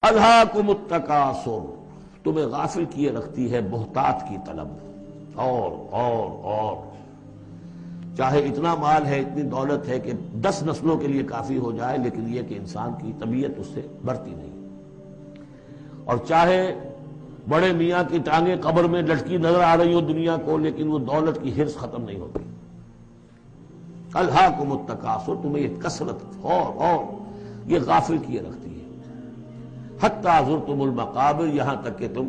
الہاکم التکاثر، تمہیں غافل کیے رکھتی ہے بہتات کی طلب، اور چاہے اتنا مال ہے، اتنی دولت ہے کہ 10 نسلوں کے لیے کافی ہو جائے، لیکن یہ کہ انسان کی طبیعت اس سے بڑھتی نہیں، اور چاہے بڑے میاں کی ٹانگیں قبر میں لٹکی نظر آ رہی ہو دنیا کو، لیکن وہ دولت کی حرص ختم نہیں ہوتی۔ الہاکم التکاثر، تمہیں یہ کثرت اور یہ غافل کیے رکھتی ہے، حتی زرتم المقابر، یہاں تک کہ تم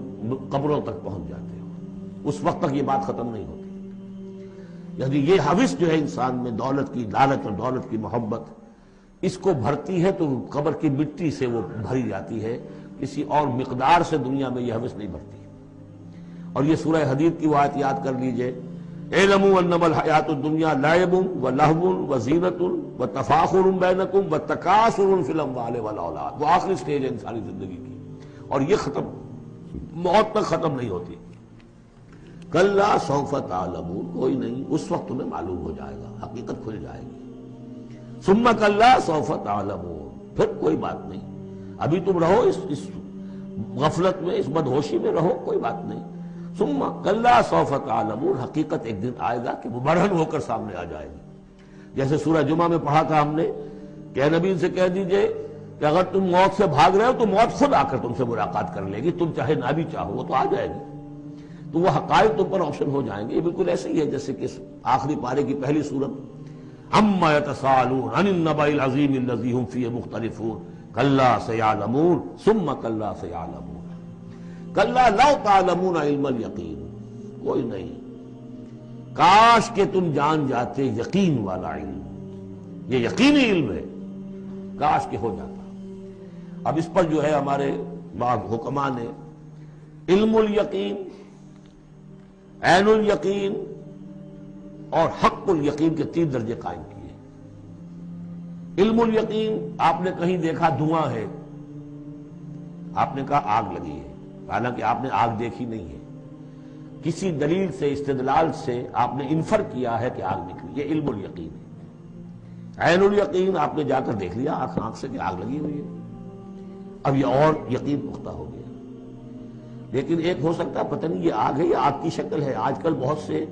قبروں تک پہنچ جاتے ہو، اس وقت تک یہ بات ختم نہیں ہوتی۔ یعنی یہ حوث جو ہے انسان میں، دولت کی لالچ اور دولت کی محبت، اس کو بھرتی ہے تو قبر کی مٹی سے وہ بھری جاتی ہے، کسی اور مقدار سے دنیا میں یہ حوث نہیں بھرتی۔ اور یہ سورہ حدید کی وہ آیت یاد کر لیجئے، اعلموا انما الحیات الدنیا لعب ولہو وزینۃ وتفاخر بینکم وتکاثر فی الاموال والاولاد، وہ آخری سٹیج ہے انسانی زندگی کی، اور یہ ختم موت تک ختم نہیں ہوتی۔ کلا سوف تعلمون، کوئی نہیں، اس وقت تمہیں معلوم ہو جائے گا، حقیقت کھل جائے گی۔ ثم کلا سوف تعلمون، پھر کوئی بات نہیں، ابھی تم رہو اس غفلت میں، اس بدہوشی میں رہو، کوئی بات نہیں۔ ثم کلا سوف تعلمون، حقیقت ایک دن آئے گا کہ وہ برہن ہو کر سامنے آ جائے گی۔ جیسے سورہ جمعہ میں پڑھا تھا ہم نے کہ نبی سے کہہ دیجئے کہ اگر تم موت سے بھاگ رہے ہو تو موت خود آ کر تم سے ملاقات کر لے گی، تم چاہے نہ بھی چاہو وہ تو آ جائے گی، تو وہ حقائق تم پر آپشن ہو جائیں گے۔ یہ بالکل ایسے ہی ہے جیسے کہ آخری پارے کی پہلی سورت، عما یتساءلون عن النبأ العظیم الذی ھم فیہ مختلفون کلا سیعلمون ثم کلا سیعلمون کلا لو تعلمون علم الیقین، کوئی نہیں، کاش کہ تم جان جاتے یقین والا علم، یہ یقینی علم ہے، کاش کہ ہو جاتا۔ اب اس پر جو ہے ہمارے بعض حکماء نے علم الیقین، عین الیقین اور حق الیقین کے 3 درجے قائم کیے۔ علم الیقین، آپ نے کہیں دیکھا دھواں ہے، آپ نے کہا آگ لگی ہے، حالانکہ آپ نے آگ دیکھی نہیں ہے، کسی دلیل سے، استدلال سے آپ نے انفر کیا ہے کہ آگ نکلی، یہ علم الیقین ہے۔ عین الیقین، آپ نے جا کر دیکھ لیا آنکھ سے کہ آگ لگی ہوئی ہے، اب یہ اور یقین پختہ ہو گیا۔ لیکن ایک ہو سکتا ہے پتہ نہیں یہ آگ ہے یا آگ کی شکل ہے، آج کل بہت سے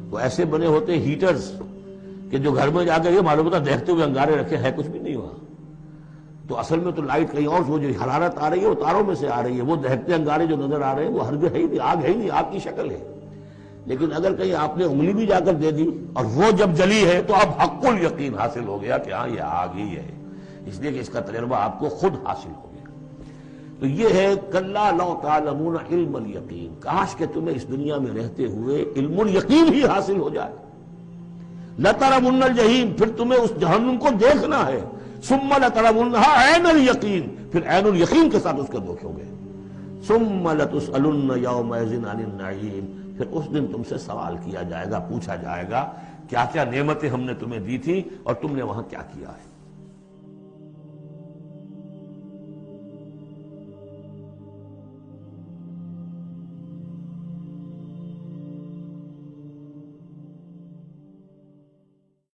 وہ ایسے بنے ہوتے ہیٹرز کہ جو گھر میں جا کر یہ معلوم ہوتا دیکھتے ہوئے انگارے رکھے ہے کچھ بھی نہیں ہوا، تو اصل میں تو لائٹ کہیں اور، وہ جو حرارت آ رہی ہے وہ تاروں میں سے آ رہی ہے، وہ دہتے انگارے جو نظر آ رہے ہیں وہ ہرگز ہے ہی نہیں، آگ ہے ہی نہیں، آگ کی شکل ہے۔ لیکن اگر کہیں آپ نے انگلی بھی جا کر دے دی اور وہ جب جلی ہے تو اب حق الیقین حاصل ہو گیا کہ ہاں یہ آگ ہی ہے، اس لیے کہ اس کا تجربہ آپ کو خود حاصل ہو گیا۔ تو یہ ہے کلا لو تعلمون علم الیقین، کاش کہ تمہیں اس دنیا میں رہتے ہوئے علم الیقین ہی حاصل ہو جائے۔ لترون الجحیم، پھر تمہیں اس جہنم کو دیکھنا ہے، ثم لترونها عین الیقین، پھر عین الیقین کے ساتھ اس کے دیکھو گے۔ ثم لتسألن یومئذ عن النعیم، پھر اس دن تم سے سوال کیا جائے گا، پوچھا جائے گا کیا کیا نعمتیں ہم نے تمہیں دی تھی اور تم نے وہاں کیا کیا ہے۔